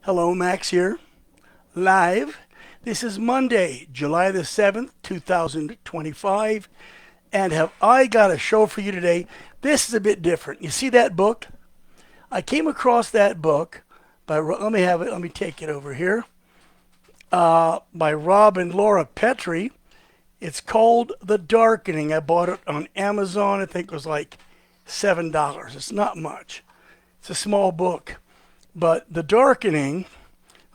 Hello, Max here, live. This is Monday, July the 7th, 2025, and have I got a show for you today. This is a bit different. You see that book? I came across that book by, let me take it over here, by Rob and Laura Petri. It's called The Darkening. I bought it on Amazon. I think it was like $7. It's not much. It's a small book. But The Darkening,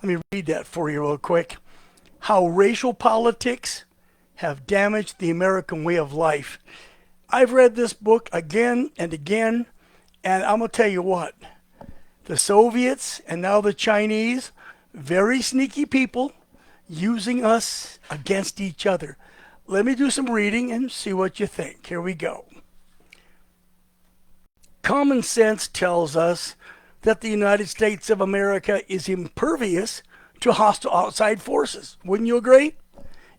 let me read that for you real quick. How racial politics have damaged the American way of life. I've read this book again and again, and I'm going to tell you what. The Soviets and now the Chinese, very sneaky people, using us against each other. Let me do some reading and see what you think. Here we go. Common sense tells us that the United States of America is impervious to hostile outside forces. Wouldn't you agree?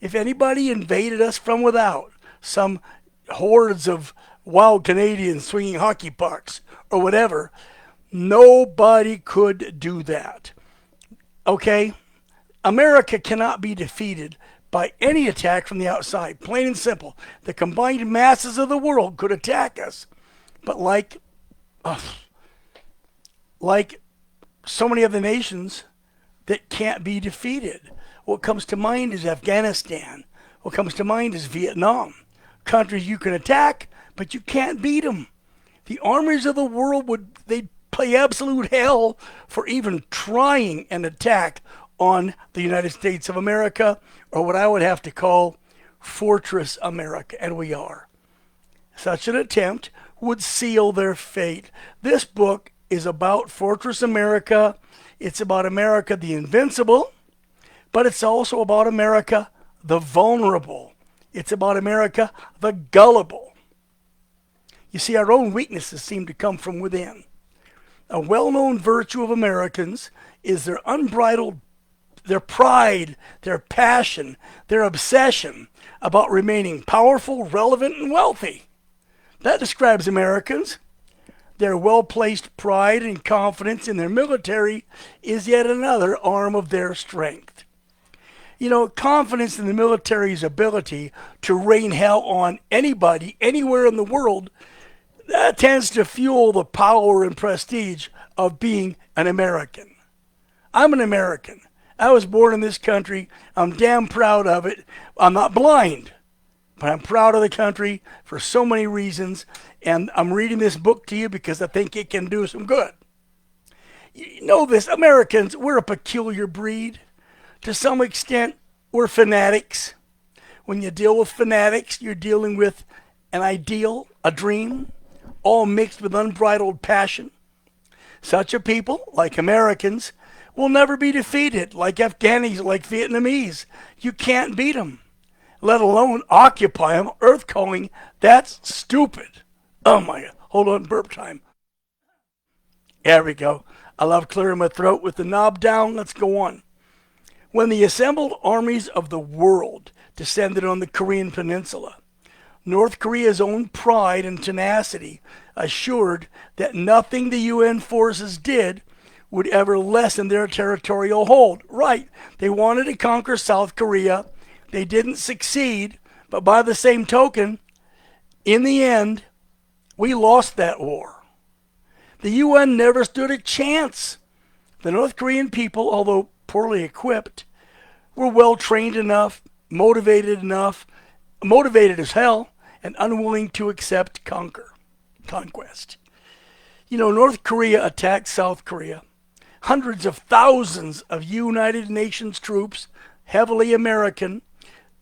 If anybody invaded us from without, some hordes of wild Canadians swinging hockey pucks or whatever, nobody could do that. Okay? America cannot be defeated by any attack from the outside. Plain and simple. The combined masses of the world could attack us. But like so many other nations that can't be defeated. What comes to mind is Afghanistan. What comes to mind is Vietnam. Countries you can attack, but you can't beat them. The armies of the world they'd pay absolute hell for even trying an attack on the United States of America, or what I would have to call Fortress America, and we are. Such an attempt would seal their fate. This book is about Fortress America. It's about America the invincible, but it's also about America the vulnerable. It's about America the gullible. You see, our own weaknesses seem to come from within. A well-known virtue of Americans is their pride, their passion, their obsession about remaining powerful, relevant, and wealthy. That describes Americans. Their well-placed pride and confidence in their military is yet another arm of their strength. You know, confidence in the military's ability to rain hell on anybody, anywhere in the world, that tends to fuel the power and prestige of being an American. I'm an American. I was born in this country. I'm damn proud of it. I'm not blind, but I'm proud of the country for so many reasons, and I'm reading this book to you because I think it can do some good. You know this, Americans, we're a peculiar breed. To some extent, we're fanatics. When you deal with fanatics, you're dealing with an ideal, a dream, all mixed with unbridled passion. Such a people, like Americans, will never be defeated, like Afghanis, like Vietnamese. You can't beat them, let alone occupy them. Earth calling, that's stupid. Oh my God. Hold on, burp time. There we go. I love clearing my throat with the knob down. Let's go on. When the assembled armies of the world descended on the Korean peninsula, North Korea's own pride and tenacity assured that nothing the UN forces did would ever lessen their territorial hold. Right, they wanted to conquer South Korea. They didn't succeed, but by the same token, in the end, we lost that war. The UN never stood a chance. The North Korean people, although poorly equipped, were well trained enough, motivated as hell, and unwilling to accept conquest. You know, North Korea attacked South Korea. Hundreds of thousands of United Nations troops, heavily American,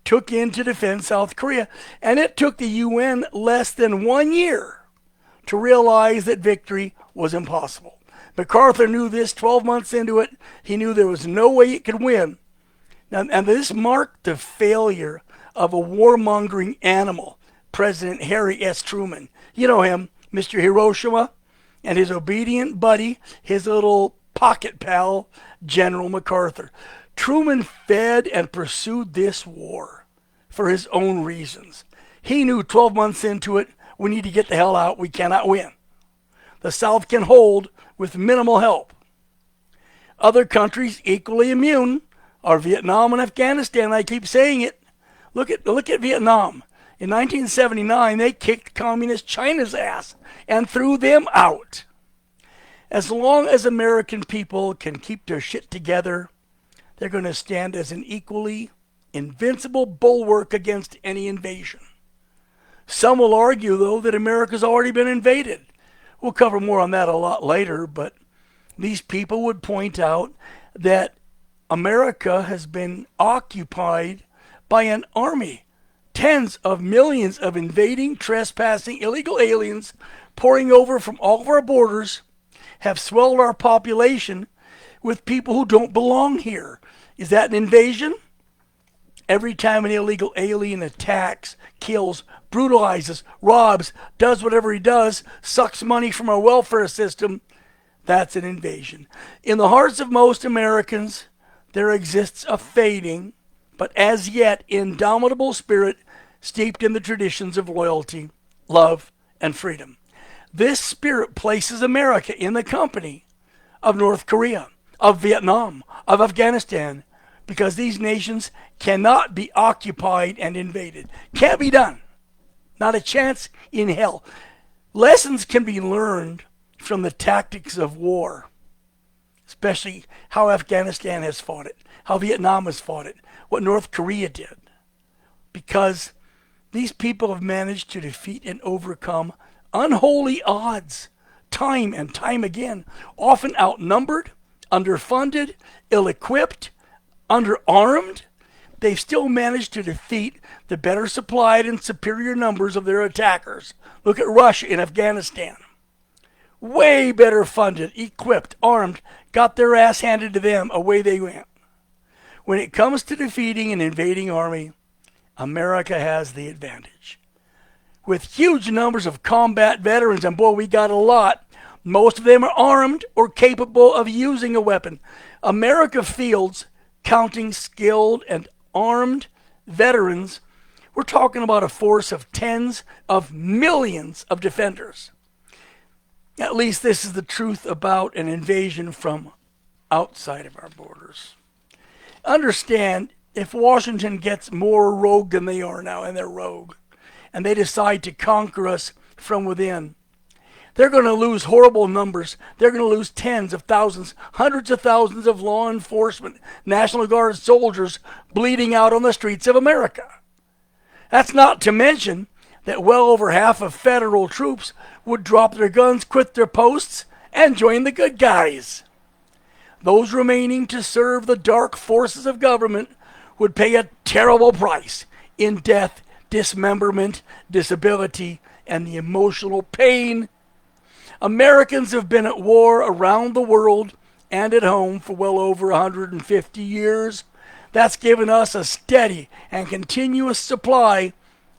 took in to defend South Korea. And it took the UN less than 1 year to realize that victory was impossible. MacArthur knew this 12 months into it. He knew there was no way it could win. Now, and this marked the failure of a warmongering animal, President Harry S. Truman. You know him, Mr. Hiroshima, and his obedient buddy, his little pocket pal, General MacArthur. Truman fed and pursued this war for his own reasons. He knew 12 months into it, we need to get the hell out. We cannot win. The South can hold with minimal help. Other countries equally immune are Vietnam and Afghanistan. I keep saying it. Look at Vietnam. In 1979, they kicked communist China's ass and threw them out. As long as American people can keep their shit together, they're going to stand as an equally invincible bulwark against any invasion. Some will argue, though, that America's already been invaded. We'll cover more on that a lot later, but these people would point out that America has been occupied by an army. Tens of millions of invading, trespassing, illegal aliens pouring over from all of our borders have swelled our population with people who don't belong here. Is that an invasion? Every time an illegal alien attacks, kills, brutalizes, robs, does whatever he does, sucks money from our welfare system, that's an invasion. In the hearts of most Americans, there exists a fading, but as yet indomitable spirit steeped in the traditions of loyalty, love, and freedom. This spirit places America in the company of North Korea, of Vietnam, of Afghanistan, because these nations cannot be occupied and invaded. Can't be done. Not a chance in hell. Lessons can be learned from the tactics of war, especially how Afghanistan has fought it, how Vietnam has fought it, what North Korea did. Because these people have managed to defeat and overcome unholy odds time and time again, often outnumbered, underfunded, ill-equipped, underarmed. They've still managed to defeat the better supplied and superior numbers of their attackers. Look at Russia in Afghanistan. Way better funded, equipped, armed, got their ass handed to them, away they went. When it comes to defeating an invading army, America has the advantage. With huge numbers of combat veterans, and boy, we got a lot, most of them are armed or capable of using a weapon. America fields, counting skilled and armed veterans, we're talking about a force of tens of millions of defenders. At least this is the truth about an invasion from outside of our borders. Understand, if Washington gets more rogue than they are now, and they're rogue, and they decide to conquer us from within, they're going to lose horrible numbers. They're going to lose tens of thousands, hundreds of thousands of law enforcement, National Guard soldiers bleeding out on the streets of America. That's not to mention that well over half of federal troops would drop their guns, quit their posts, and join the good guys. Those remaining to serve the dark forces of government would pay a terrible price in death, dismemberment, disability, and the emotional pain. Americans have been at war around the world and at home for well over 150 years. That's given us a steady and continuous supply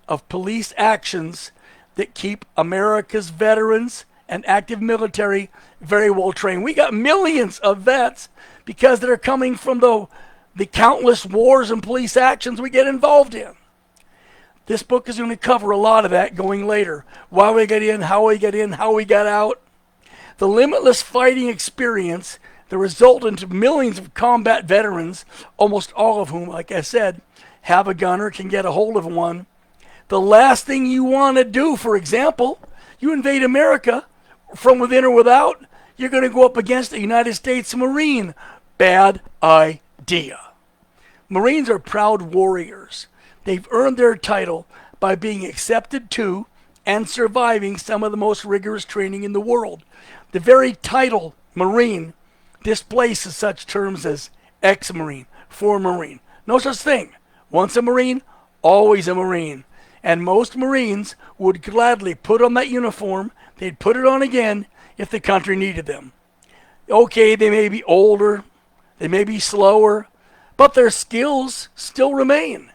of police actions that keep America's veterans and active military very well trained. We got millions of vets because they're coming from the countless wars and police actions we get involved in. This book is going to cover a lot of that going later. Why we got in, how we got in, how we got out. The limitless fighting experience, the resultant of millions of combat veterans, almost all of whom, like I said, have a gun or can get a hold of one. The last thing you want to do, for example, you invade America from within or without, you're going to go up against a United States Marine. Bad idea. Marines are proud warriors. They've earned their title by being accepted to and surviving some of the most rigorous training in the world. The very title, Marine, displaces such terms as ex-Marine, former Marine. No such thing. Once a Marine, always a Marine. And most Marines would gladly put on that uniform. They'd put it on again if the country needed them. Okay, they may be older, they may be slower, but their skills still remain.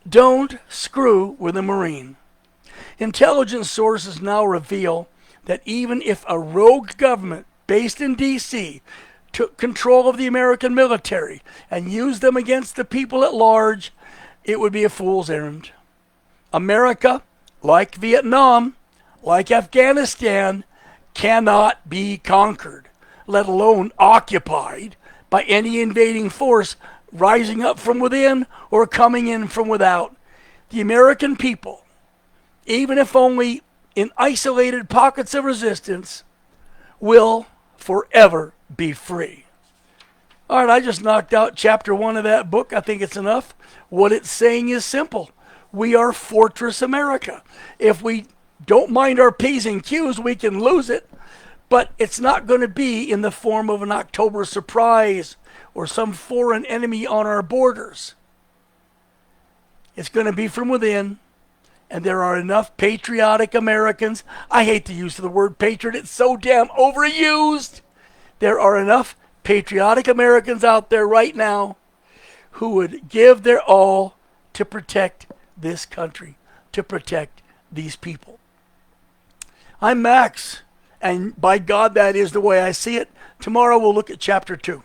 Don't screw with a Marine. Intelligence sources now reveal that even if a rogue government based in D.C. took control of the American military and used them against the people at large, it would be a fool's errand. America, like Vietnam, like Afghanistan, cannot be conquered. let alone occupied, by any invading force rising up from within or coming in from without. The American people, even if only in isolated pockets of resistance, will forever be free. All right, I just knocked out chapter 1 of that book. I think it's enough. What it's saying is simple. We are Fortress America. If we don't mind our P's and Q's, we can lose it. But it's not going to be in the form of an October surprise or some foreign enemy on our borders. It's going to be from within. And there are enough patriotic Americans. I hate to use the word patriot. It's so damn overused. There are enough patriotic Americans out there right now who would give their all to protect this country, to protect these people. I'm Max, and by God, that is the way I see it. Tomorrow we'll look at chapter 2.